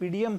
PDM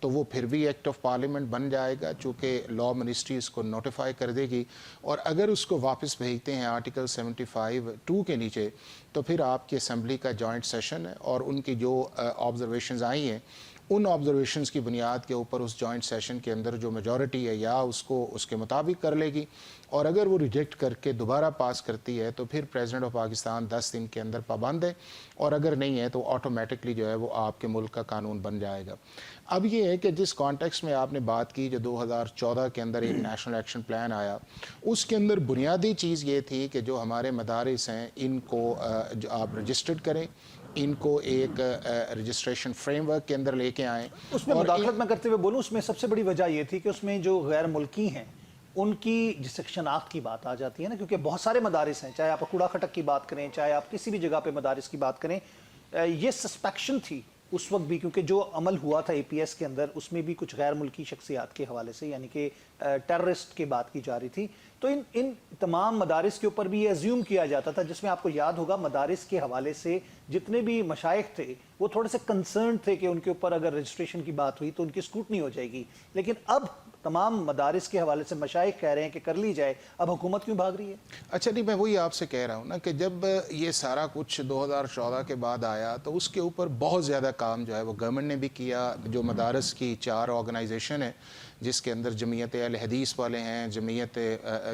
تو وہ پھر بھی ایکٹ آف پارلیمنٹ بن جائے گا، چونکہ لا منسٹری اس کو نوٹیفائی کر دے گی، اور اگر اس کو واپس بھیجتے ہیں آرٹیکل 75(2) کے نیچے تو پھر آپ کی اسمبلی کا جوائنٹ سیشن ہے، اور ان کی جو آبزرویشنز آئی ہیں ان آبزرویشنز کی بنیاد کے اوپر اس جوائنٹ سیشن کے اندر جو میجورٹی ہے یا اس کو اس کے مطابق کر لے گی، اور اگر وہ ریجیکٹ کر کے دوبارہ پاس کرتی ہے تو پھر پریزیڈنٹ آف پاکستان 10 دن کے اندر پابند ہے، اور اگر نہیں ہے تو آٹومیٹکلی جو ہے وہ آپ کے ملک کا قانون بن جائے گا۔ اب یہ ہے کہ جس کانٹیکسٹ میں آپ نے بات کی، جو 2014 کے اندر ایک نیشنل ایکشن پلان آیا، اس کے اندر بنیادی چیز یہ تھی کہ جو ہمارے مدارس ہیں ان کو جو آپ رجسٹرڈ کریں، ان کو ایک رجسٹریشن فریم ورک کے اندر لے کے آئیں۔ اس میں مداخلت میں کرتے ہوئے بولوں، اس میں سب سے بڑی وجہ یہ تھی کہ اس میں جو غیر ملکی ہیں ان کی جس سے شناخت کی بات آ جاتی ہے نا، کیونکہ بہت سارے مدارس ہیں، چاہے آپ کوڑا کھٹک کی بات کریں، چاہے آپ کسی بھی جگہ پہ مدارس کی بات کریں، یہ سسپیکشن تھی اس وقت بھی، کیونکہ جو عمل ہوا تھا اے پی ایس کے اندر اس میں بھی کچھ غیر ملکی شخصیات کے حوالے سے، یعنی کہ ٹیررسٹ کی بات کی جا رہی تھی، تو ان تمام مدارس کے اوپر بھی یہ ازیوم کیا جاتا تھا، جس میں آپ کو یاد ہوگا مدارس کے حوالے سے جتنے بھی مشائخ تھے وہ تھوڑے سے کنسرنڈ تھے کہ ان کے اوپر اگر رجسٹریشن کی بات ہوئی تو ان کی اسکروٹنی ہو جائے گی، لیکن اب تمام مدارس کے حوالے سے مشائخ کہہ رہے ہیں کہ کر لی جائے، اب حکومت کیوں بھاگ رہی ہے؟ اچھا نہیں، میں وہی آپ سے کہہ رہا ہوں نا کہ جب یہ سارا کچھ 2014 کے بعد آیا تو اس کے اوپر بہت زیادہ کام جو ہے وہ گورنمنٹ نے بھی کیا۔ جو مدارس کی 4 آرگنائزیشن ہیں جس کے اندر جمعیت اہل حدیث والے ہیں، جمعیت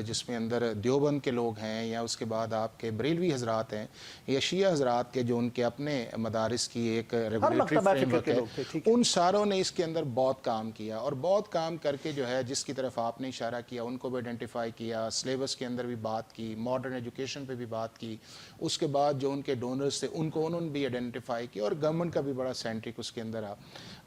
جس میں اندر دیوبند کے لوگ ہیں، یا اس کے بعد آپ کے بریلوی حضرات ہیں یا شیعہ حضرات کے جو ان کے اپنے مدارس کی ایک ریگولیٹری فریم ورک ہے، ان ساروں نے اس کے اندر بہت کام کیا، اور بہت کام کر کے جو ہے جس کی طرف آپ نے اشارہ کیا ان کو بھی آئیڈینٹیفائی کیا، سلیبس کے اندر بھی بات کی، ماڈرن ایجوکیشن پہ بھی بات کی، اس کے بعد جو ان کے ڈونرز تھے ان کو انہوں نے بھی آئیڈینٹیفائی کیا، اور گورنمنٹ کا بھی بڑا سینٹرک اس کے اندر آ۔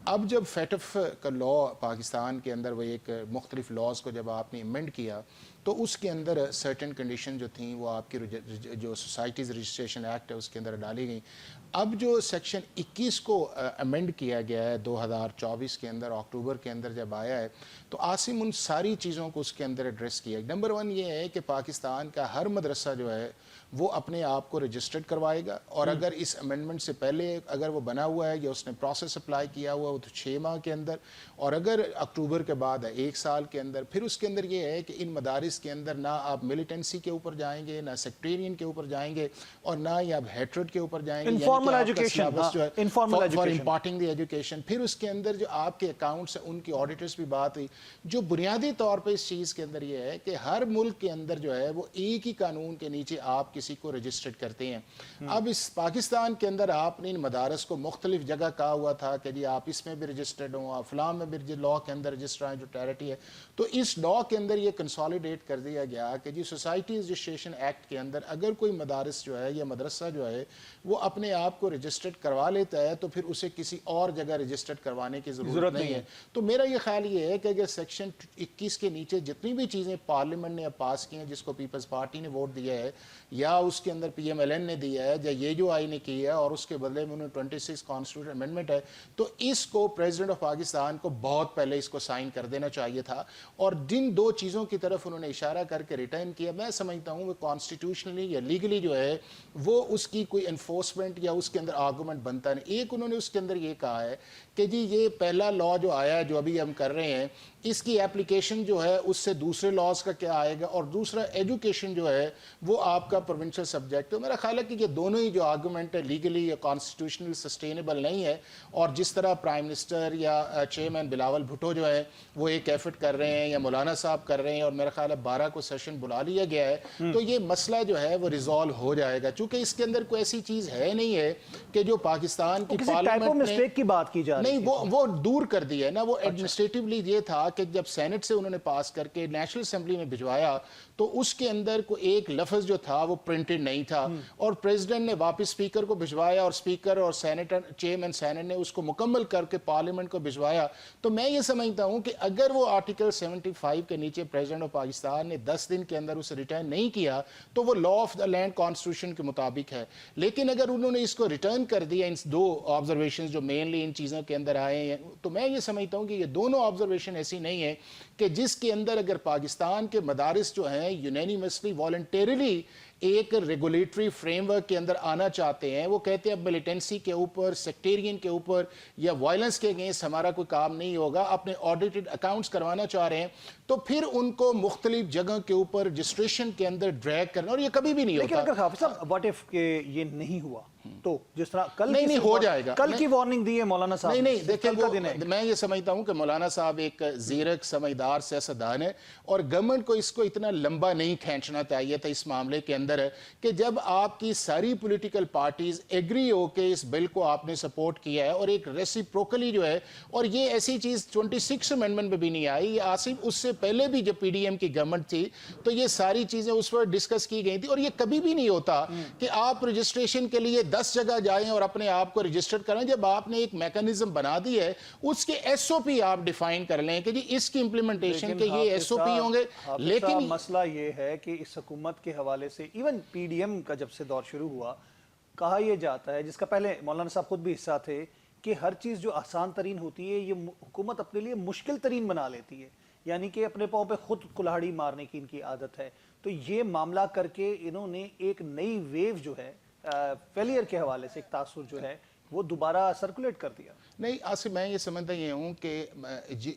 اب جب فیٹف کا لا پاکستان کے اندر وہ ایک مختلف لاز کو جب آپ نے امینڈ کیا تو اس کے اندر سرٹن کنڈیشن جو تھیں وہ آپ کی جو سوسائٹیز رجسٹریشن ایکٹ ہے اس کے اندر ڈالی گئیں۔ اب جو سیکشن 21 کو امینڈ کیا گیا ہے 2024 کے اندر اکتوبر کے اندر جب آیا ہے، تو عاصم ان ساری چیزوں کو اس کے اندر ایڈریس کیا۔ نمبر 1 یہ ہے کہ پاکستان کا ہر مدرسہ جو ہے وہ اپنے آپ کو رجسٹرڈ کروائے گا، اور اگر اس امینڈمنٹ سے پہلے اگر وہ بنا ہوا ہے یا اس نے پروسیس اپلائی کیا ہوا ہے تو 6 ماہ کے اندر، اور اگر اکتوبر کے بعد ہے 1 سال کے اندر۔ پھر اس کے اندر یہ ہے کہ ان مدارس کے اندر نہ آپ ملیٹنسی کے اوپر جائیں گے، نہ سیکٹیرین کے اوپر جائیں گے، اور نہ ہی آپ ہیٹرڈ کے اوپر جائیں گے، informal education for imparting the education. پھر اس کے اندر جو آپ کے اکاؤنٹس ہیں ان کی آڈیٹرز بھی بات ہوئی۔ جو بنیادی طور پہ اس چیز کے اندر یہ ہے کہ ہر ملک کے اندر جو ہے وہ ایک ہی قانون کے نیچے آپ کسی کو رجسٹرڈ کرتے ہیں۔ اب اس پاکستان کے اندر آپ نے ان مدارس کو مختلف جگہ کہا ہوا تھا کہ جی آپ اس میں بھی رجسٹرڈ ہوں، آپ فلاں میں بھی لا کے اندر رجسٹر ہیں جو ٹیریٹی ہے، تو اس لا کے اندر یہ کنسالیڈیٹ کر دیا گیا کہ جی سوسائٹی رجسٹریشن ایکٹ کے اندر اگر کوئی مدارس جو ہے یا مدرسہ جو ہے وہ اپنے آپ کو رجسٹرڈ کروا لیتا ہے تو پھر اسے کسی اور جگہ رجسٹرڈ کروانے کی ضرورت نہیں ہے۔ تو میرا یہ خیال یہ ہے کہ اگر سیکشن 21 کے نیچے جتنی بھی چیزیں پارلیمنٹ نے پاس کی ہیں جس کو پیپلز پارٹی نے ووٹ دیا ہے یا اس کے اندر پی ایم ایل این نے دیا ہے یا یہ جو آئی نے کی ہے اور اس کے بدلے میں انہوں نے 26 کانسٹیٹیوشن امینڈمنٹ ہے، تو اس کو پریزیڈنٹ آف پاکستان کو بہت پہلے اس کو سائن کر دینا چاہیے تھا۔ اور جن 2 چیزوں کی طرف انہوں نے اشارہ کر کے ریٹرن کیا، میں سمجھتا ہوں وہ کانسٹیٹیوشنلی یا لیگلی جو ہے وہ اس کی کوئی انفورسمنٹ یا اس کے اندر آرگومنٹ بنتا نہیں۔ ایک انہوں نے اس کے اندر یہ کہا ہے کہ جی یہ پہلا لا جو آیا ہے جو ابھی ہم کر رہے ہیں اس کی اپلیکیشن جو ہے اس سے دوسرے لاز کا کیا آئے گا، اور دوسرا ایجوکیشن جو ہے وہ آپ کا پروونشل سبجیکٹ ہے۔ میرا خیال ہے کہ یہ دونوں ہی جو آرگومنٹ ہے لیگلی یا کانسٹیٹیوشنلی سسٹینیبل نہیں ہے، اور جس طرح پرائم منسٹر یا چیئرمین بلاول بھٹو جو ہے وہ ایک ایفرٹ کر رہے ہیں یا مولانا صاحب کر رہے ہیں، اور میرا خیال ہے 12 کو سیشن بلا لیا گیا ہے، تو یہ مسئلہ جو ہے وہ ریزالو ہو جائے گا، چونکہ اس کے اندر کوئی ایسی چیز ہے نہیں ہے کہ جو پاکستان کی پارلیمنٹ نے کی بات کی جا رہی نہیں وہ دور کر دیا ہے نا۔ وہ ایڈمنسٹریٹیولی یہ تھا کہ جب سینٹ سے انہوں نے پاس کر کے نیشنل اسمبلی میں بھجوایا تو اس کے اندر کوئی ایک لفظ جو تھا وہ پرنٹڈ نہیں تھا، اور پریزیڈنٹ نے واپس اسپیکر کو بھجوایا اور اسپیکر اور سینیٹر چیئرمین سینٹ نے اس کو مکمل کر کے پارلیمنٹ کو بھجوایا۔ تو میں یہ سمجھتا ہوں کہ اگر وہ آرٹیکل 75 کے نیچے پریزیڈنٹ آف پاکستان نے 10 دن کے اندر اسے ریٹرن نہیں کیا تو وہ law of the land constitution کے مطابق ہے، لیکن اگر انہوں نے اس کو ریٹرن کر دیا ان 2 آبزرویشنز جو مینلی ان چیزوں کے اندر آئے ہیں، تو میں یہ سمجھتا ہوں کہ یہ دونوں آبزرویشن ایسی نہیں ہے کہ جس کے اندر اگر پاکستان کے مدارس جو ہیں یونینیمسلی والنٹیرلی ایک ریگولیٹری فریم ورک کے اندر آنا چاہتے ہیں. وہ کہتے ہیں اب ملیٹنسی کے اوپر, سیکٹیرین کے اوپر یا وائلنس کے اگینسٹ ہمارا کوئی کام نہیں ہوگا, اپنے آڈیٹڈ اکاؤنٹس کروانا چاہ رہے ہیں, تو پھر ان کو مختلف جگہ کے اوپر رجسٹریشن کے اندر ڈریگ کرنا, اور یہ کبھی بھی نہیں ہوتا. لیکن اگر حافظ صاحب واٹ اف کہ یہ نہیں ہوا تو جس طرح کل نہیں ہو جائے گا, کل کی وارننگ دی ہے مولانا صاحب. نہیں دیکھیں, میں یہ سمجھتا ہوں کہ مولانا صاحب ایک زیرک سمجھدار سیاستدان ہے, اور گورنمنٹ کو اس کو اتنا لمبا نہیں کھینچنا چاہیے تھا اس معاملے کے اندر, کہ جب آپ کی ساری پولیٹیکل پارٹیز ایگری ہو کے اس بل کو آپ نے سپورٹ کیا ہے, اور ایک ریسیپروکلی جو ہے, اور یہ ایسی چیز 26 امینڈمنٹ میں بھی نہیں آئی, یہ آصف اس سے پہلے بھی جب پی ڈی ایم کی گورنمنٹ تھی تو یہ ساری چیزیں اس پر ڈسکس کی گئی تھی. اور یہ کبھی بھی نہیں ہوتا کہ آپ رجسٹریشن کے لیے 10 جگہ جائیں اور اپنے آپ کو رجسٹر کریں. جب آپ نے ایک میکانزم بنا دی ہے, اس کے ایس او پی آپ ڈیفائن کر لیں کہ جی اس کی امپلیمنٹیشن کے یہ ایس او پی ہوں گے. لیکن مسئلہ یہ ہے کہ اس حکومت کے حوالے سے ایون پی ڈی ایم کا جب سے دور شروع ہوا, کہا یہ جاتا ہے, جس کا پہلے مولانا صاحب خود بھی حصہ تھے, کہ ہر چیز جو آسان ترین ہوتی ہے یہ حکومت اپنے لیے مشکل ترین بنا لیتی ہے, یعنی کہ اپنے پاؤں پہ خود کلہاڑی مارنے کی ان کی عادت ہے. تو یہ معاملہ کر کے انہوں نے ایک نئی ویو جو ہے فیلئر کے حوالے سے ایک تاثر جو ہے وہ دوبارہ سرکولیٹ کر دیا. نہیں آصف, میں یہ سمجھتا یہ ہوں کہ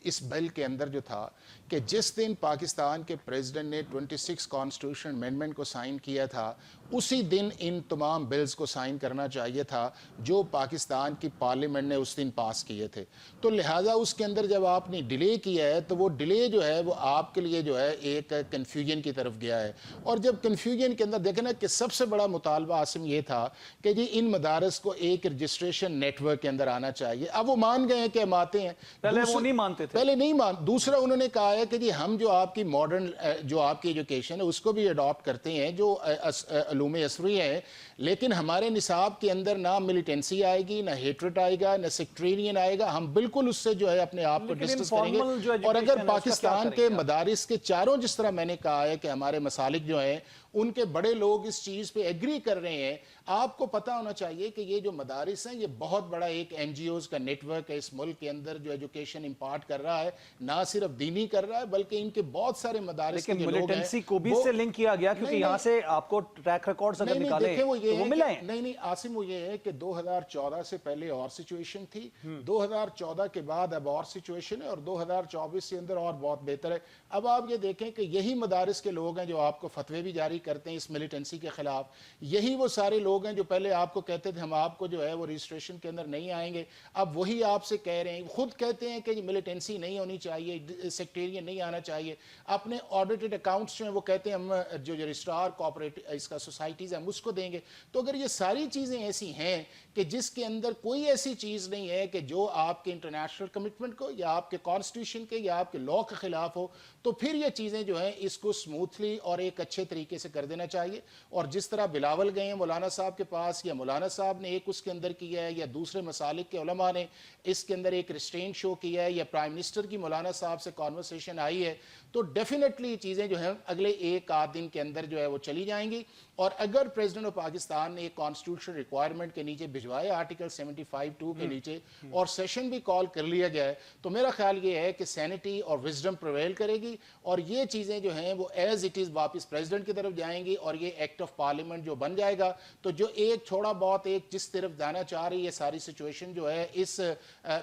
اس بل کے اندر جو تھا کہ جس دن پاکستان کے پریزیڈنٹ نے 26 کانسٹیٹیوشن امینڈمنٹ کو سائن کیا تھا, اسی دن ان تمام بلز کو سائن کرنا چاہیے تھا جو پاکستان کی پارلیمنٹ نے اس دن پاس کیے تھے. تو لہٰذا اس کے اندر جب آپ نے ڈیلے کیا ہے تو وہ ڈیلے جو ہے وہ آپ کے لیے جو ہے ایک کنفیوژن کی طرف گیا ہے. اور جب کنفیوژن کے اندر دیکھیں نا کہ سب سے بڑا مطالبہ آصم یہ تھا کہ جی ان مدارس کو ایک رجسٹریشن نیٹ ورک کے اندر آنا چاہیے. اب وہ مان گئے ہیں کہ ہم آتے ہیں, پہلے وہ نہیں مانتے تھے, پہلے نہیں دوسرا انہوں نے کہا ہے کہ جی ہم جو آپ کی ماڈرن جو آپ کی ایجوکیشن ہے اس کو بھی اڈاپٹ کرتے ہیں جو علوم عصری ہیں, لیکن ہمارے نصاب کے اندر نہ ملیٹنسی آئے گی, نہ ہیٹریٹ آئے گا, نہ سیکٹرین آئے گا. ہم بالکل اس سے جو ہے اپنے آپ کو ڈسٹنس کریں گے. اور اگر پاکستان کے مدارس کے چاروں, جس طرح میں نے کہا ہے کہ ہمارے مسالک جو ہیں ان کے بڑے لوگ اس چیز پہ ایگری کر رہے ہیں, آپ کو پتا ہونا چاہیے کہ یہ جو مدارس ہیں یہ بہت بڑا ایک این جی اوز کا نیٹ ورک ہے اس ملک کے اندر جو ایجوکیشن امپارٹ کر رہا ہے, نہ صرف دینی کر رہا ہے بلکہ ان کے بہت سارے مدارس کے جو لوگ ہیں. لیکن ملیٹنسی کو بھی سے لنک کیا گیا کیونکہ یہاں سے آپ کو ٹریک ریکارڈز اگر نکالیں تو وہ ملا ہے. نہیں عاصم, وہ یہ ہے کہ 2014 سے پہلے اور سچویشن تھی, 2014 کے بعد اب اور سچویشن ہے, اور 2024 سے اندر اور بہت بہتر ہے. اب آپ یہ دیکھیں کہ یہی مدارس کے لوگ ہیں جو آپ کو فتوے بھی جاری کرتے ہیں اس ملیٹنسی کے خلاف, یہی وہ سارے لوگ ہیں جو پہلے آپ کو کہتے تھے ہم آپ کو جو ہے وہ رجسٹریشن کے اندر نہیں آئیں گے, اب وہی آپ سے کہہ رہے ہیں, خود کہتے ہیں کہ ملیٹنسی نہیں ہونی چاہیے, سیکٹیرین نہیں آنا چاہیے. اپنے آڈیٹڈ اکاؤنٹس جو ہیں وہ کہتے ہیں ہم جو رجسٹرار کوآپریٹو اس کا سوسائٹیز ہیں ہم اس کو دیں گے. تو اگر یہ ساری چیزیں ایسی ہیں کہ جس کے اندر کوئی ایسی چیز نہیں ہے کہ جو آپ کے انٹرنیشنل کمٹمنٹ کو یا آپ کے کانسٹیٹیوشن کے یا آپ کے لاء کے خلاف ہو, تو پھر یہ چیزیں جو ہیں اس کو سموتھلی اور ایک اچھے طریقے سے کر دینا چاہیے. اور جس طرح بلاول گئے ہیں مولانا صاحب کے پاس, یا مولانا صاحب نے ایک اس کے اندر کیا ہے, یا دوسرے مسالک کے علماء نے اس کے اندر ایک ریسٹرین شو کیا ہے, یا پرائم منسٹر کی مولانا صاحب سے کانورسیشن آئی ہے, تو ڈیفینیٹلی چیزیں جو ہیں اگلے ایک آدھ دن کے اندر جو ہے وہ چلی جائیں گی. اور اگر پریزیڈنٹ آف پاکستان نے ایک کانسٹیٹیوشن ریکوائرمنٹ کے نیچے بھجوائے آرٹیکل 75(2) کے نیچے, اور سیشن بھی کال کر لیا گیا ہے, تو میرا خیال یہ ہے کہ سینٹی اور وزڈم پریویل کرے گی, اور یہ چیزیں جو ہیں وہ ایز اٹ از واپس پریزیڈنٹ کی طرف جائیں گی, اور یہ ایکٹ آف پارلیمنٹ جو بن جائے گا. تو جو ایک تھوڑا بہت ایک جس طرف جانا چاہ رہی ہے ساری سچویشن جو ہے اس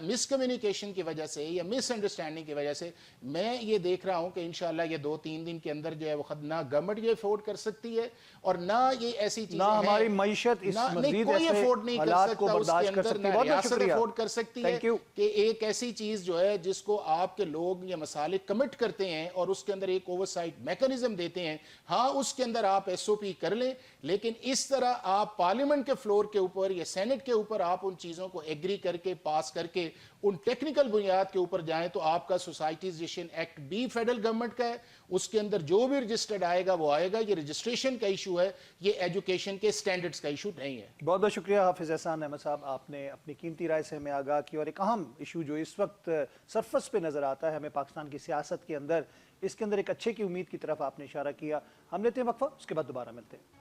مس کمیونیکیشن کی وجہ سے یا مس انڈرسٹینڈنگ کی وجہ سے, میں یہ دیکھ رہا ہوں کہ انشاءاللہ یہ 2-3 دن کے اندر جو ہے وہ نہ گورنمنٹ یہ افورڈ کر سکتی ہے, اور نہ یہ ایسی چیزیں نہ ہماری معیشت اس مزید ایسے حالات کو برداشت کر سکتی ہے. بہت شکریہ افورڈ کر سکتی ہے کہ ایک ایسی چیز جو ہے جس کو آپ کے لوگ یا مسالک کمٹ کرتے ہیں اور اس کے اندر ایک اوورسائٹ میکنزم دیتے ہیں. ہاں اس کے اندر آپ ایس او پی کر لیں, لیکن اس طرح آپ پارلیمنٹ کے فلور کے اوپر یا سینٹ کے اوپر آپ ان چیزوں کو ایگری کر کے پاس کر کے ان ٹیکنیکل بنیاد کے اوپر جائیں تو آپ کا سوسائٹیزیشن ایکٹ بھی فیڈرل گورنمنٹ کا ہے, اس کے اندر جو بھی رجسٹرڈ آئے گا وہ آئے گا. یہ رجسٹریشن کا ایشو ہے, یہ ایجوکیشن کے سٹینڈرڈز کا ایشو نہیں ہے. بہت بہت شکریہ حافظ احسان احمد صاحب, آپ نے اپنی قیمتی رائے سے ہمیں آگاہ کی, اور ایک اہم ایشو جو اس وقت سرفس پہ نظر آتا ہے ہمیں پاکستان کی سیاست کے اندر, اس کے اندر ایک اچھے کی امید کی طرف آپ نے اشارہ کیا. ہم لیتے ہیں وقفہ, اس کے بعد دوبارہ ملتے ہیں.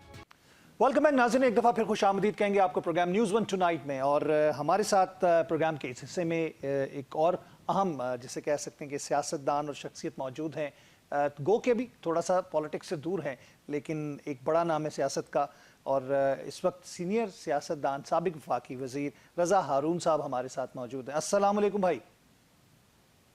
ویلکم بیک ناظرین, ایک دفعہ پھر خوش آمدید کہیں گے آپ کو پروگرام نیوز ون ٹونائٹ میں. اور ہمارے ساتھ پروگرام کے اس حصے میں ایک اور اہم جسے کہہ سکتے ہیں کہ سیاستدان اور شخصیت موجود ہیں گو کے بھی تھوڑا سا پالیٹکس سے دور ہیں لیکن ایک بڑا نام ہے سیاست کا، اور اس وقت سینئر سیاستدان سابق وفاقی وزیر رضا ہارون صاحب ہمارے ساتھ موجود ہیں۔ السلام علیکم بھائی۔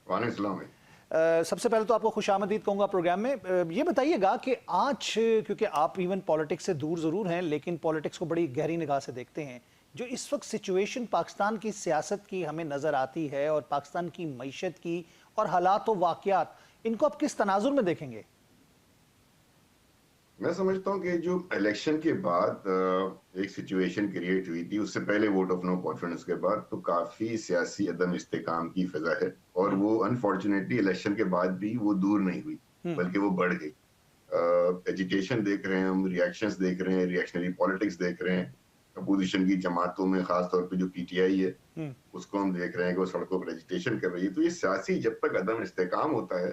وعلیکم السلام بھائی۔ سب سے پہلے تو آپ کو خوش آمدید کہوں گا پروگرام میں۔ یہ بتائیے گا کہ آج، کیونکہ آپ ایون پالیٹکس سے دور ضرور ہیں لیکن پالیٹکس کو بڑی گہری نگاہ سے دیکھتے ہیں، جو اس وقت سچویشن پاکستان کی سیاست کی ہمیں نظر آتی ہے اور پاکستان کی معیشت کی اور حالات و واقعات، ان کو آپ کس تناظر میں دیکھیں گے؟ میں سمجھتا ہوں کہ جو الیکشن کے بعد ایک سچویشن کریٹ ہوئی تھی، اس سے پہلے ووٹ آف نو کانفیڈنس کے بعد، تو کافی سیاسی عدم استحکام کی فضا ہے، اور وہ انفارچونیٹلی الیکشن کے بعد بھی وہ دور نہیں ہوئی بلکہ وہ بڑھ گئی۔ ایجیٹیشن دیکھ رہے ہیں ہم، ریاکشنز دیکھ رہے ہیں، ریاکشنری پالیٹکس دیکھ رہے ہیں اپوزیشن کی جماعتوں میں، خاص طور پہ جو پی ٹی آئی ہے اس کو ہم دیکھ رہے ہیں کہ وہ سڑکوں پر ایجیٹیشن کر رہی ہے۔ تو یہ سیاسی جب تک عدم استحکام ہوتا ہے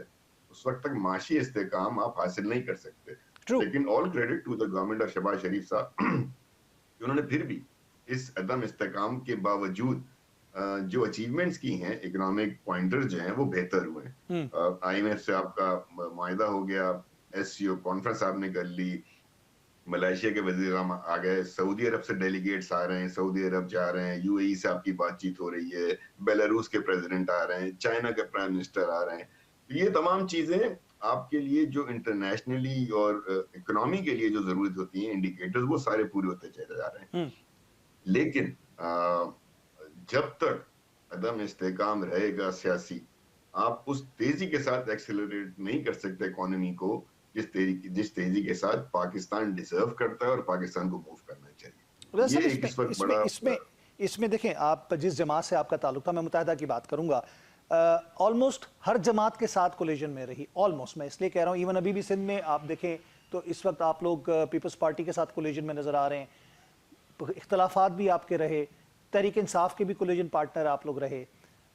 اس وقت تک معاشی استحکام آپ حاصل نہیں کر سکتے۔ لیکن all credit to the government of Shahbaz Sharif sahab کہ انہوں نے پھر بھی اس عدم استحکام کے باوجود جو اچیومنٹس کی ہیں، اکنامک پوائنٹر جو ہیں وہ بہتر ہوئے ہیں۔ آئی ایم ایف سے آپ کا معاہدہ ہو گیا، ایس سی او کانفرنس آپ نے کر لی، ملائیشیا کے وزیر اعظم آ گئے، سعودی عرب سے ڈیلیگیٹس آ رہے ہیں، سعودی عرب جا رہے ہیں، یو اے ای سے آپ کی بات چیت ہو رہی ہے، بیلاروس کے پریزیڈنٹ آ رہے ہیں، چائنا کے پرائم منسٹر آ رہے ہیں۔ یہ تمام چیزیں آپ کے لیے جو انٹرنیشنلی اور اکنامی کے لیے جو ضرورت ہوتی ہیں انڈیکیٹرز، وہ سارے پورے ہوتے چلے جا رہے ہیں۔ لیکن جب تک عدم استحکام رہے گا سیاسی، آپ اس تیزی کے ساتھ ایکسیلریٹ نہیں کر سکتے اکانومی کو جس تیزی کے ساتھ پاکستان ڈیزرو کرتا ہے اور پاکستان کو موو کرنا چاہیے۔ یہ ایک اس وقت بڑا اس میں دیکھیں، آپ جس جماعت سے آپ کا تعلق تھا، میں متحدہ کی بات کروں گا، آلموسٹ ہر جماعت کے ساتھ کولیجن میں رہی، آلموسٹ، میں اس لیے کہہ رہا ہوں ایون ابھی بھی سندھ میں آپ دیکھیں تو اس وقت آپ لوگ پیپلز پارٹی کے ساتھ کولیجن میں نظر آ رہے ہیں، اختلافات بھی آپ کے رہے، تحریک انصاف کے بھی کولیجن پارٹنر آپ لوگ رہے۔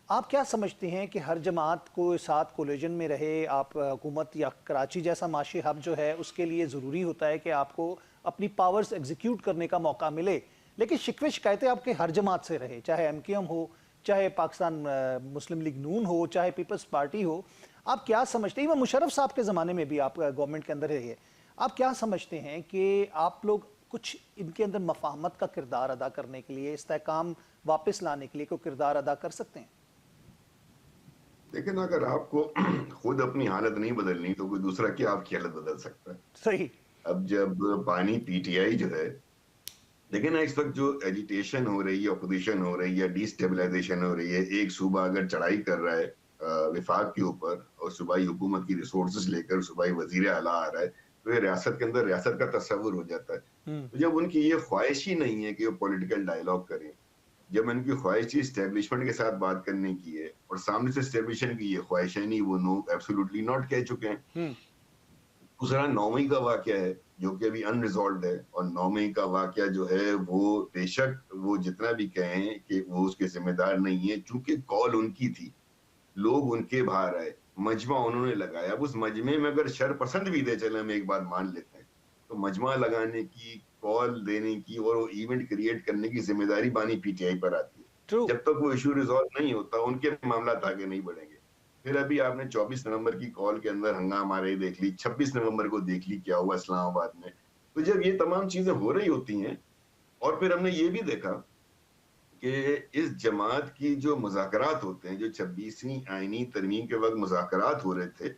آپ کیا سمجھتے ہیں کہ ہر جماعت کو ساتھ کولیجن میں رہے؟ آپ حکومت یا کراچی جیسا معاشی ہب جو ہے اس کے لیے ضروری ہوتا ہے کہ آپ کو اپنی پاورز ایگزیکیوٹ کرنے کا موقع ملے، لیکن شکوے شکایتیں آپ کے ہر جماعت سے رہے، چاہے ایم کیو ایم ہو، چاہے پاکستان مسلم لیگ نون ہو، چاہے پیپلز پارٹی ہو۔ آپ کیا سمجھتے ہیں، مشرف صاحب کے زمانے میں بھی آپ گورنمنٹ کے اندر رہے، آپ کیا سمجھتے ہیں کہ آپ لوگ کچھ ان کے اندر مفاہمت کا کردار ادا کرنے کے لیے، استحکام واپس لانے کے لیے کوئی کردار ادا کر سکتے ہیں؟ لیکن اگر آپ کو خود اپنی حالت نہیں بدلنی تو کوئی دوسرا کیا آپ کی حالت بدل سکتا ہے؟ صحیح۔ اب جب بانی پی ٹی آئی جو ہے، لیکن اس وقت جو ایجیٹیشن ہو رہی ہے، اپوزیشن ہو رہی ہے، ڈی سٹیبلائزیشن ہو رہی ہے، ایک صوبہ اگر چڑھائی کر رہا ہے وفاق کے اوپر اور صوبائی حکومت کی ریسورسز لے کر صوبائی وزیر اعلیٰ آ رہا ہے، تو یہ ریاست کے اندر ریاست کا تصور ہو جاتا ہے۔ تو جب ان کی یہ خواہش ہی نہیں ہے کہ وہ پولیٹیکل ڈائیلاگ کریں، جب ان کی خواہش تھی اسٹیبلشمنٹ کے ساتھ بات کرنے کی ہے اور سامنے سے اسٹیبلشمنٹ کی یہ خواہش ہے نہیں، وہ نو ایبسولوٹلی ناٹ کہہ چکے ہیں۔ دوسرا 9ویں کا واقعہ ہے جو کہ ابھی ان ریزالوڈ ہے، اور 9ویں کا واقعہ جو ہے وہ بے شک وہ جتنا بھی کہیں کہ وہ اس کے ذمہ دار نہیں ہے، چونکہ کال ان کی تھی، لوگ ان کے باہر آئے، مجمع انہوں نے لگایا۔ اب اس مجمع میں اگر شر پسند بھی دے چلے، ہم ایک بات مان لیتے ہیں، تو مجمع لگانے کی، کال دینے کی اور وہ ایونٹ کریٹ کرنے کی ذمہ داری بانی پی ٹی آئی پر آتی ہے۔ جب تک وہ ایشو ریزالو نہیں ہوتا ان کے معاملات آگے نہیں بڑھیں گے۔ پھر ابھی آپ نے 24 نومبر کی کال کے اندر ہنگامہ رہی دیکھ لی، 26 نومبر کو دیکھ لی کیا ہوا اسلام آباد میں۔ تو جب یہ تمام چیزیں ہو رہی ہوتی ہیں، اور پھر ہم نے یہ بھی دیکھا کہ اس جماعت کی جو مذاکرات ہوتے ہیں، جو 26ویں آئینی ترمیم کے وقت مذاکرات ہو رہے تھے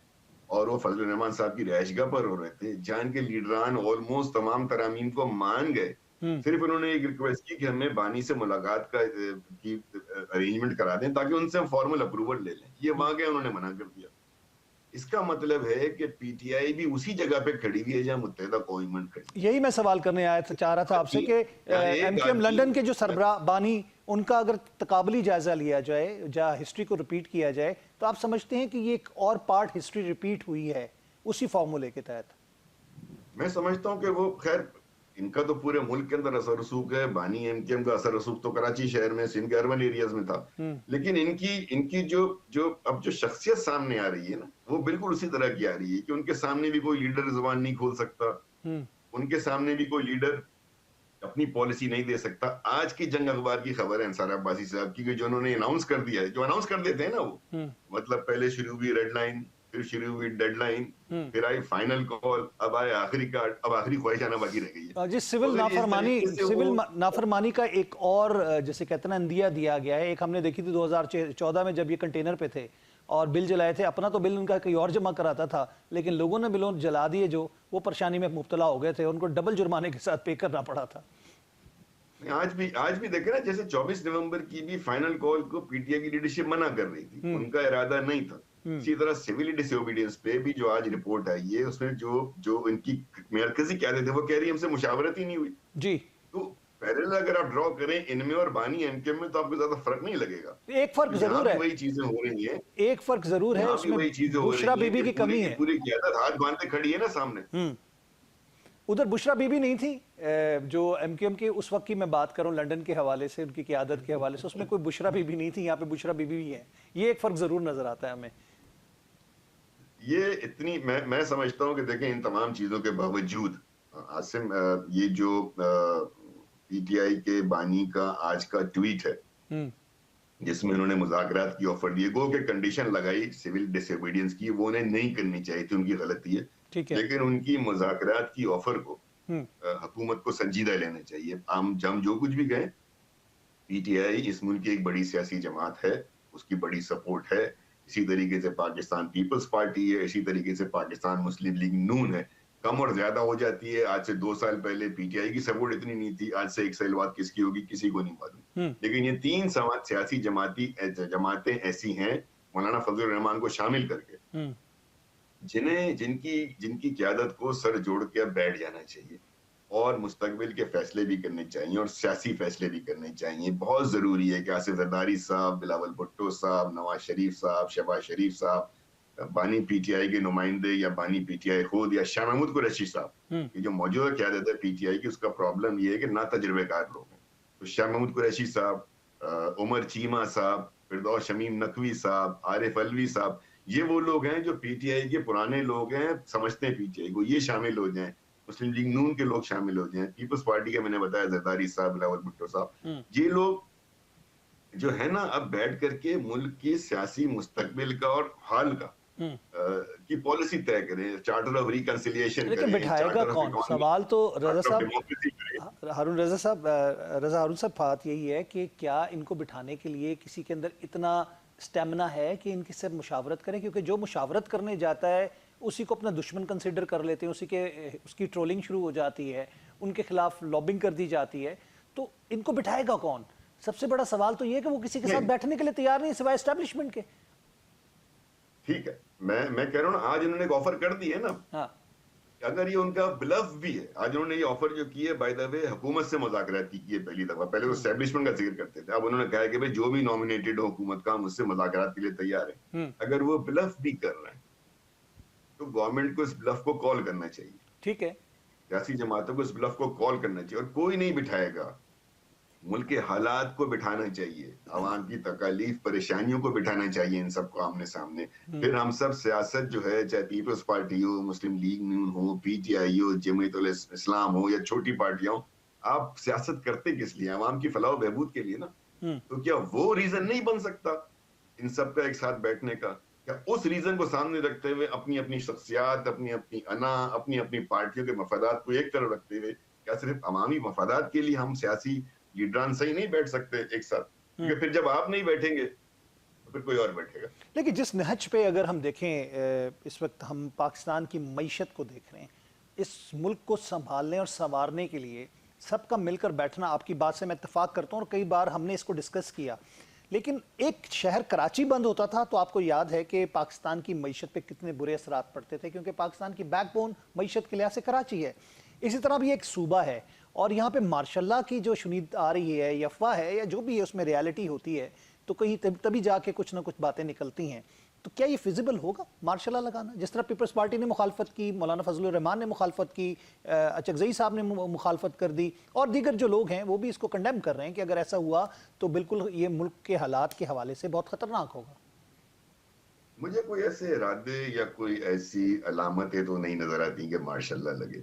اور وہ فضل الرحمان صاحب کی رہائش گاہ پر ہو رہے تھے، جہاں کے لیڈران آلموسٹ تمام ترامیم کو مان گئے، صرف انہوں نے ایک ریکویسٹ کی کہ ہمیں بانی سے ملاقات کا کی ارینجمنٹ کرا دیں تاکہ ان سے ہم فارمل اپروول لے لیں۔ یہ وہاں گئے، انہوں نے منع کر دیا۔ اس کا مطلب ہے کہ پی ٹی آئی بھی اسی جگہ پہ کھڑی ہوئی ہے جہاں متحدہ قومی منٹ کھڑی ہے۔ یہی میں سوال کرنے آیا تھا، چاہ رہا تھا آپ سے کہ ایم کیو ایم لنڈن کے جو سربراہ بانی، ان کا اگر تقابلی جائزہ لیا جائے، جہاں ہسٹری کو ریپیٹ کیا جائے، تو آپ سمجھتے ہیں کہ یہ ایک اور پارٹ ہسٹری ریپیٹ ہوئی ہے اسی فارمولے کے تحت؟ میں سمجھتا ہوں کہ وہ خیر ان کا تو پورے ملک کے اندر اثر رسوخ ہے، بانی ایم کیو ایم کا اثر رسوخ تو کراچی شہر میں، سندھ کے اربن ایریاز میں تھا، لیکن ان کی جو اب جو شخصیت سامنے آ رہی ہے نا، وہ بالکل اسی طرح کی آ رہی ہے کہ ان کے سامنے بھی کوئی لیڈر زبان نہیں کھول سکتا، ان کے سامنے بھی کوئی لیڈر اپنی پالیسی نہیں دے سکتا۔ آج کی جنگ اخبار کی خبر ہے انصار عباسی صاحب کی کہ جو انہوں نے اناؤنس کر دیا ہے، جو اناؤنس کر دیتے ہیں نا وہ، مطلب پہلے شروع ہوئی ریڈ لائن، پھر شروع ہوئی ڈیڈ لائن، پھر آئی فائنل کال، اب آئے آخری کارڈ، اب آخری خواہش آنا باقی رہ گئی ہے. جی سول نافرمانی کا ایک اور جیسے کہتے ہیں نا اندیا دیا گیا ہے. ایک ہم نے دیکھی تھی 2014 میں جب یہ کنٹینر پہ تھے اور بل جلائے تھے. اپنا تو بل ان کا کہیں اور جمع کراتا تھا لیکن لوگوں نے بلوں جلا دیے جو وہ پریشانی میں مبتلا ہو گئے تھے. ان کو ڈبل جرمانے کے ساتھ پے کرنا پڑا تھا. آج بھی دیکھیں نا، جیسے 24 نومبر کی بھی فائنل کال کو پی ٹی آئی کی لیڈرشپ منع کر رہی تھی، ان کا ارادہ نہیں تھا. اسی طرح سول ڈس اوبیڈینس پہ بھی جو آج رپورٹ آئی ہے اس میں جو ان کی مرکزی قیادت ہے وہ کہہ رہی ہے ہم سے مشاورت ہی نہیں ہوئی. جی تو پیرل اگر آپ ڈرا کریں ان میں اور بانی ایم کے میں تو آپ کو زیادہ فرق نہیں لگے گا. ایک فرق ضرور ہے، وہی چیزیں ہو رہی ہیں، ایک فرق ضرور ہے، اس میں وہی چیزیں ہو بشرا رہی بی بی ہیں کی کہ کمی ہے. پوری قیادت ہاتھ باندھے کھڑی ہے نا سامنے. ادھر بشرا بی بی نہیں تھی جو ایم کیو ایم کے اس وقت کی میں بات کروں لنڈن کے حوالے سے، ان کی قیادت کے حوالے سے، اس میں کوئی بشرا بی بی نہیں تھی. یہاں پہ بشرا بی بی بھی ہے. یہ ایک فرق ضرور نظر آتا ہے ہمیں. یہ اتنی میں سمجھتا ہوں کہ دیکھیں ان تمام چیزوں کے باوجود عاصم، یہ جو پی ٹی آئی کے بانی کا آج کا ٹویٹ ہے جس میں انہوں نے مذاکرات کی آفر دی، گو کہ کنڈیشن لگائی سول ڈس اوبیڈینس کی، وہ انہیں نہیں کرنی چاہیے تھی، ان کی غلطی ہے. لیکن ان کی مذاکرات کی آفر کو حکومت کو سنجیدہ لینا چاہیے. ہم جو کچھ بھی گئے، پی ٹی آئی اس ملک کی ایک بڑی سیاسی جماعت ہے، اس کی بڑی سپورٹ ہے. اسی طریقے سے پاکستان پیپلز پارٹی ہے، اسی طریقے سے پاکستان مسلم لیگ نون ہے. کم اور زیادہ ہو جاتی ہے. آج سے 2 سال پہلے پی ٹی آئی کی سپورٹ اتنی نہیں تھی، آج سے 1 سال بعد کس کی ہوگی کسی کو نہیں معلوم. لیکن یہ 3 سیاسی جماعتیں ایسی ہیں مولانا فضل الرحمان کو شامل کر کے جن کی قیادت کو سر جوڑ کے بیٹھ جانا چاہیے اور مستقبل کے فیصلے بھی کرنے چاہیے اور سیاسی فیصلے بھی کرنے چاہیے. بہت ضروری ہے کہ آصف زرداری صاحب، بلاول بھٹو صاحب، نواز شریف صاحب، شہباز شریف صاحب، بانی پی ٹی آئی کے نمائندے یا بانی پی ٹی آئی خود یا شاہ محمود قریشی صاحب، یہ جو موجودہ قیادت ہے پی ٹی آئی کی، اس کا پرابلم یہ ہے کہ نا تجربے کار لوگ ہیں. تو شاہ محمود قریشی صاحب، عمر چیمہ صاحب، فردوس شمیم نقوی صاحب، عارف علوی صاحب، یہ وہ لوگ ہیں جو پی ٹی آئی کے پرانے لوگ ہیں، سمجھتے ہیں پی ٹی آئی کو. یہ شامل ہو جائیں، مسلم لیگ نون کے لوگ شامل ہو جائیں، پیپلز پارٹی کا میں نے بتایا زرداری صاحب، بلاول بھٹو صاحب، یہ لوگ جو ہے نا اب بیٹھ کر کے ملک کی سیاسی مستقبل کا اور حال کا کی پالیسی طے کریں، چارٹر آف ریکنسیلیشن لیکن کریں، بٹھائے گا کون؟ سوال تو رضا صاحب، ہارون رضا صاحب بات یہی ہے کہ کیا ان کو بٹھانے کے لیے کسی کے اندر اتنا سٹیمنا ہے کہ ان کی سب مشاورت کریں؟ کیونکہ جو مشاورت کرنے جاتا ہے اسی کو اپنا دشمن کنسیڈر کر لیتے ہیں، اس کی ٹرولنگ شروع ہو جاتی ہے، ان کے خلاف لابنگ کر دی جاتی ہے. تو ان کو بٹھائے گا کون؟ سب سے بڑا سوال تو یہ ہے کہ وہ کسی کے ساتھ بیٹھنے کے لیے تیار نہیں سوائے اسٹیبلشمنٹ کے. ٹھیک ہے، میں کہہ رہا ہوں نا، آج انہوں نے ایک آفر کر دی ہے نا، اگر یہ ان کا بلف بھی ہے. آج انہوں نے یہ آفر جو کی ہے، بائی دا وے حکومت سے مذاکرات کی ہے پہلی دفعہ. پہلے وہ اسٹیبلشمنٹ کا ذکر کرتے تھے، اب انہوں نے کہا ہے کہ بھئی جو بھی نامینیٹڈ ہو حکومت کا، ہم اس سے مذاکرات کے لیے تیار ہیں. اگر وہ بلف بھی کر رہے ہیں تو گورنمنٹ کو اس بلف کو کال کرنا چاہیے. ٹھیک ہے، سیاسی جماعتوں کو اس بلف کو کال کرنا چاہیے، اور کوئی نہیں بٹھائے گا. ملک کے حالات کو بٹھانا چاہیے، عوام کی تکالیف پریشانیوں کو بٹھانا چاہیے، ان سب کو آمنے سامنے. پھر ہم سب سیاست جو ہے، چاہے پیپلز پارٹی ہو، مسلم لیگ نون ہو، پی ٹی آئی ہو، جمعیت الاسلام ہو یا چھوٹی پارٹیاں ہوں، آپ سیاست کرتے کس لیے؟ عوام کی فلاح و بہبود کے لیے نا. تو کیا وہ ریزن نہیں بن سکتا ان سب کا ایک ساتھ بیٹھنے کا؟ کیا اس ریزن کو سامنے رکھتے ہوئے اپنی اپنی شخصیات، اپنی اپنی انا، اپنی اپنی پارٹیوں کے مفادات کو ایک طرف رکھتے ہوئے کیا صرف عوامی مفادات کے لیے ہم سیاسی لیڈران صحیح نہیں بیٹھ سکتے ایک ساتھ؟ کیونکہ پھر جب آپ نہیں بیٹھیں گے تو پھر کوئی اور بیٹھے گا. لیکن جس نہج پہ اگر ہم دیکھیں اس وقت ہم پاکستان کی معیشت کو دیکھ رہے ہیں، اس ملک کو سنبھالنے اور سنوارنے کے لیے سب کا مل کر بیٹھنا، آپ کی بات سے میں اتفاق کرتا ہوں اور کئی بار ہم نے اس کو ڈسکس کیا. لیکن ایک شہر کراچی بند ہوتا تھا تو آپ کو یاد ہے کہ پاکستان کی معیشت پہ کتنے برے اثرات پڑتے تھے، کیونکہ پاکستان کی بیک بون معیشت کے لحاظ سے کراچی ہے. اسی طرح بھی ایک صوبہ ہے اور یہاں پہ ماشاء اللہ کی جو شنید آ رہی ہے یا افواہ ہے یا جو بھی ہے اس میں ریالٹی ہوتی ہے تو کہیں تبھی جا کے کچھ نہ کچھ باتیں نکلتی ہیں. تو کیا یہ فیزیبل ہوگا مارشل لا لگانا؟ جس طرح پیپلز پارٹی نے مخالفت کی، مولانا فضل الرحمان نے مخالفت کی، اچکزئی صاحب نے مخالفت کر دی، اور دیگر جو لوگ ہیں وہ بھی اس کو کنڈیم کر رہے ہیں کہ اگر ایسا ہوا تو بالکل یہ ملک کے حالات کے حوالے سے بہت خطرناک ہوگا. مجھے کوئی ایسے ارادے یا کوئی ایسی علامتیں تو نہیں نظر آتی کہ ماشاء اللہ لگے.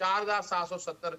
4,770,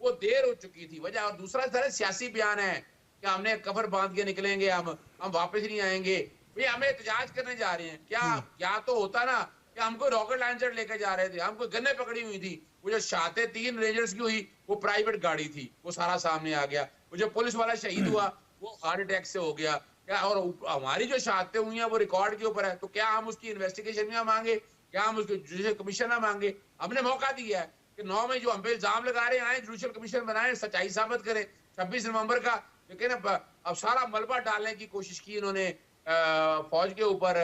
وہ دیر ہو چکی تھی وجہ. اور دوسرا سر سیاسی بیان ہے کہ ہم نے کفر باندھ کے نکلیں گے, ہم واپس نہیں آئیں گے. بھئی ہمیں احتجاج کرنے جا رہے ہیں, کیا تو ہوتا نا کہ ہم کو راکٹ لانچر لے کے جا رہے تھے, ہم کو گنے پکڑی ہوئی تھی. وہ جو شاتے 3 رینجرز کی ہوئی وہ پرائیویٹ گاڑی تھی, وہ سارا سامنے آ گیا. وہ جو پولیس والا شہید ہوا وہ ہارٹ اٹیک سے ہو گیا. اور ہماری جو شہادتیں ہوئی ہیں وہ ریکارڈ کے اوپر ہے, تو کیا ہم اس کی انویسٹیگیشن میں مانگے, کیا ہم اس کو جوڈیشل کمیشن نہ مانگے؟ ہم نے موقع دیا ہے کہ 9 میں جو ہم پہ الزام لگا رہے ہیں آئیں جوڈیشل کمیشن بنائیں, سچائی ثابت کریں. 26 نومبر کا لیکن اب سارا ملبہ ڈالنے کی کوشش کی انہوں نے فوج کے اوپر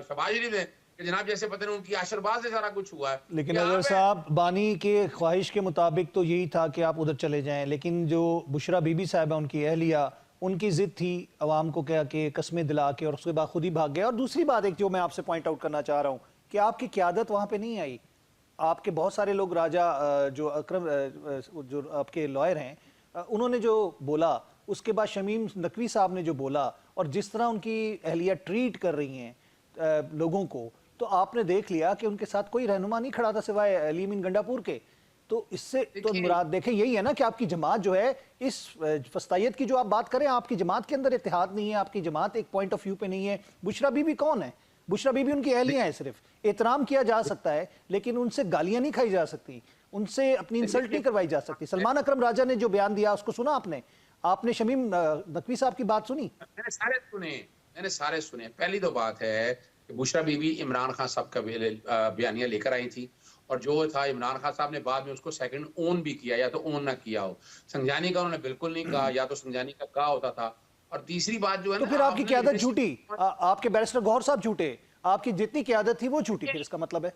شہباز شریف نے, کہ جناب جیسے پتہ نہیں ان کی آشرباز سے سارا کچھ ہوا ہے. لیکن اظہر صاحب بانی کے خواہش کے مطابق تو یہی تھا کہ آپ ادھر چلے جائیں, لیکن جو بشرا بی بی صاحبہ ان کی اہلیہ, ان کی ضد تھی عوام کو کہا کہ قسمیں دلا کے, اور اس کے بعد خود ہی بھاگ گئے. اور دوسری بات ایک جو میں آپ سے پوائنٹ آؤٹ کرنا چاہ رہا ہوں کہ آپ کی قیادت وہاں پہ نہیں آئی. آپ کے بہت سارے لوگ, راجہ جو اکرم جو آپ کے لائر ہیں, انہوں نے جو بولا, اس کے بعد شمیم نقوی صاحب نے جو بولا, اور جس طرح ان کی اہلیہ ٹریٹ کر رہی ہیں لوگوں کو, تو آپ نے دیکھ لیا کہ ان کے ساتھ کوئی رہنما نہیں کھڑا تھا سوائے علی امین گنڈا پور کے. تو اس سے تو مراد دیکھیں یہی ہے نا کہ آپ کی جماعت جو ہے, اس فسطائیت کی جو آپ بات کریں, آپ کی جماعت کے اندر اتحاد نہیں ہے, آپ کی جماعت ایک پوائنٹ آف ویو پہ نہیں ہے. بشرا بی بی کون ہے؟ بشرا بی بی ان کی اہلیہ ہیں, صرف احترام کیا جا سکتا ہے لیکن ان سے گالیاں نہیں کھائی جا سکتی, ان سے اپنی انسلٹ نہیں کروائی جا سکتی. سلمان اکرم راجہ نے جو بیان دیا اس کو سنا آپ نے شمیم نقوی صاحب کی بات سنی؟ میں نے سارے سنے. پہلی تو بات ہے کہ بشرا بی بی عمران خان صاحب کا بیانیہ لے کر آئی تھی, اور جو تھا عمران خان صاحب نے بعد میں اس کو سیکنڈ اون بھی کیا, یا تو اون نہ کیا ہو. سنجانی کا انہوں نے بالکل نہیں کہا, یا تو سنجانی کا کہا ہوتا تھا. اور تیسری بات جو ہے تو پھر آپ کی قیادت جھوٹی, آپ کے بیرسٹر گوہر صاحب جھوٹے, آپ کی جتنی قیادت تھی وہ جھوٹی, پھر اس کا مطلب ہے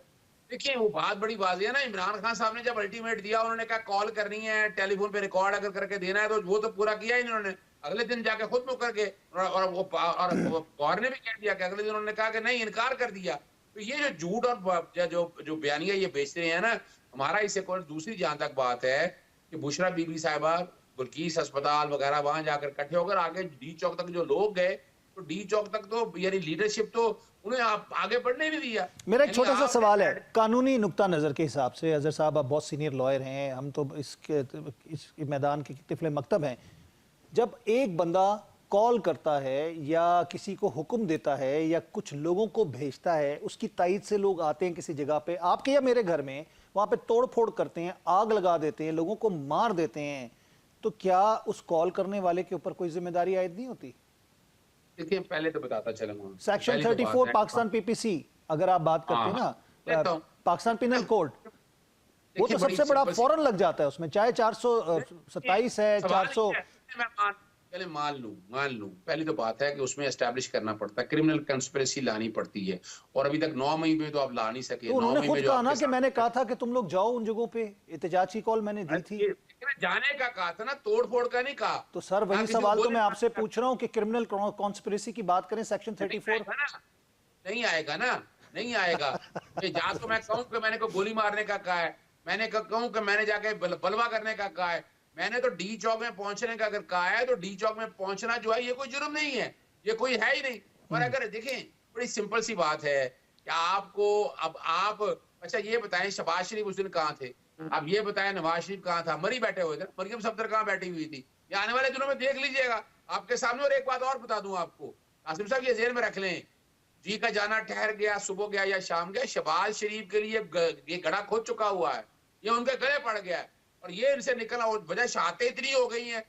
دیکھیں وہ بات بڑی واضح ہے نا. عمران خان صاحب نے جب الٹیمیٹ دیا, انہوں نے کہا کال کرنی ہے, ٹیلی فون پہ ریکارڈ اگر کر کے دینا ہے, تو وہ تو پورا کیا ہی انہوں نے. اگلے دن جا کے خود مکر کے, اور گوہر نے بھی کہہ دیا کہ اگلے دن انہوں نے کہا کہ نہیں, انکار کر دیا. تو یہ جو جھوٹ اور جو بیانیہ یہ بیچ رہے ہیں نا, ہمارا اس سے کوئی دوسری جہاں تک بات ہے کہ بشرا بی بی صاحبہ بلقیس اسپتال وغیرہ وہاں جا کر کٹھے ہو کر آگے ڈی چوک تک جو لوگ گئے, تو ڈی چوک تک تو یعنی لیڈرشپ تو انہیں آپ آگے بڑھنے نہیں دیا. میرا ایک چھوٹا سا سوال ہے قانونی نقطہ نظر کے حساب سے. اظہر صاحب آپ بہت سینئر لائر ہیں, ہم تو اس میدان کے طفل مکتب ہیں. جب ایک بندہ کال کرتا ہے یا کسی کو حکم دیتا ہے یا کچھ لوگوں کو بھیجتا ہے, اس کی تائید سے لوگ آتے ہیں کسی جگہ پہ, آپ کے یا میرے گھر میں, وہاں پہ توڑ پھوڑ کرتے ہیں, آگ لگا دیتے ہیں, لوگوں کو مار دیتے ہیں, تو کیا اس کال کرنے والے کے اوپر کوئی ذمہ داری عائد نہیں ہوتی؟ دیکھیں پہلے تو بتاتا چلوں گا, سیکشن 34 پاکستان پی پی سی اگر آپ بات کرتے ہیں نا, پاکستان پینل کوڈ, وہ تو سب سے بڑا فوراً لگ جاتا ہے اس میں, چاہے 427 ہے, 400. پہلے مان لوں پہلی تو بات ہے کہ اس میں اسٹیبلش کرنا پڑتا ہے, کرمنل کنسپریسی لانی پڑتی ہے, اور ابھی تک 9 مئی میں تو آپ لا نہیں سکے. تو انہوں نے خود کہا نا کہ میں نے کہا تھا کہ تم لوگ جاؤ ان جگہوں پہ, احتجاج کی کال میں نے دی تھی. جانے کا کہا تھا نا, توڑ پھوڑ کا نہیں کہا. تو سر وہی سوال تو میں آپ سے پوچھ رہا ہوں کہ کرمنل کانسپریسی کی بات کریں, سیکشن 34 نہیں آئے گا نا, نہیں آئے گا. جہاں تو میں کہوں کہ میں نے کوئی گولی مارنے کا کہا ہے, میں نے کہوں کہ میں نے جا کے بلوا کرنے کا کہا ہے, میں نے تو ڈی چوک میں پہنچنے کا اگر کہا ہے, تو ڈی چوک میں پہنچنا جو ہے یہ کوئی جرم نہیں ہے, یہ کوئی ہے ہی نہیں. اور اگر دیکھیں بڑی سمپل سی بات ہے کہ آپ کو, اب آپ اچھا یہ بتائیں شہباز شریف اس دن کہاں تھے, اب یہ بتائیں نواز شریف کہاں تھا, مری بیٹھے ہوئے تھے, مریم صفدر کہاں بیٹھی ہوئی تھی, یہ آنے والے دنوں میں دیکھ لیجئے گا آپ کے سامنے. اور ایک بات اور بتا دوں آپ کو, عاصم صاحب یہ ذہن میں رکھ لیں, جی کا جانا ٹھہر گیا, صبح گیا یا شام گیا, شہباز شریف کے لیے یہ گڑا کھود چکا ہوا ہے, یہ ان کے گلے پڑ گیا ہے, اور یہ ان سے نکلنا, اور وجہ شہادتیں اتنی ہو گئی ہیں.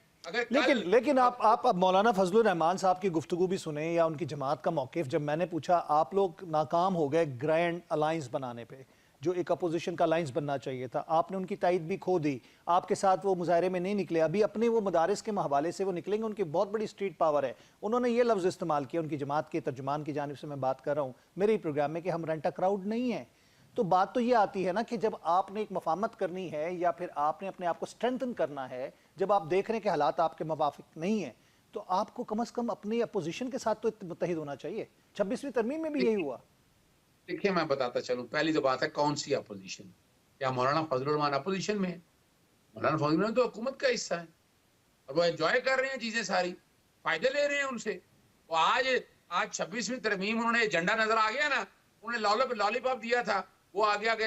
لیکن آپ مولانا فضل الرحمان صاحب کی گفتگو بھی سنیں یا ان کی جماعت کا موقف. جب میں نے پوچھا آپ لوگ ناکام ہو گئے گرینڈ الائنس بنانے پہ, جو ایک اپوزیشن کا الائنس بننا چاہیے تھا, آپ نے ان کی تائید بھی کھو دی, آپ کے ساتھ وہ مظاہرے میں نہیں نکلے, ابھی اپنے وہ مدارس کے حوالے سے وہ نکلیں گے, ان کی بہت بڑی اسٹریٹ پاور ہے. انہوں نے یہ لفظ استعمال کیا, ان کی جماعت کے ترجمان کی جانب سے میں بات کر رہا ہوں میرے ہی پروگرام میں, کہ ہم رینٹا کراؤڈ نہیں ہیں. تو بات تو یہ آتی ہے نا کہ جب آپ نے ایک مفاہمت کرنی ہے یا پھر آپ نے اپنے آپ کو سٹرینتھن کرنا ہے, جب آپ دیکھ رہے ہیں کہ حالات آپ کے موافق نہیں ہیں, تو آپ کو کم از کم اپنی اپوزیشن کے ساتھ تو متحد ہونا چاہیے. 26ویں ترمیم میں بھی یہی ہوا. دیکھیں میں بتاتا چلوں, پہلی تو بات ہے کون سی اپوزیشن, کیا مولانا فضل الرحمان اپوزیشن میں ہے؟ مولانا فضل الرحمان تو حکومت کا حصہ ہے, اور وہ انجوائے کر رہے ہیں چیزیں, ساری فائدے لے رہے ہیں ان سے. وہ آج 26ویں ترمیم انہوں نے ایجنڈا نظر آ گیا نا, انہوں نے لالی پاپ دیا تھا, وہ آ گیا کہ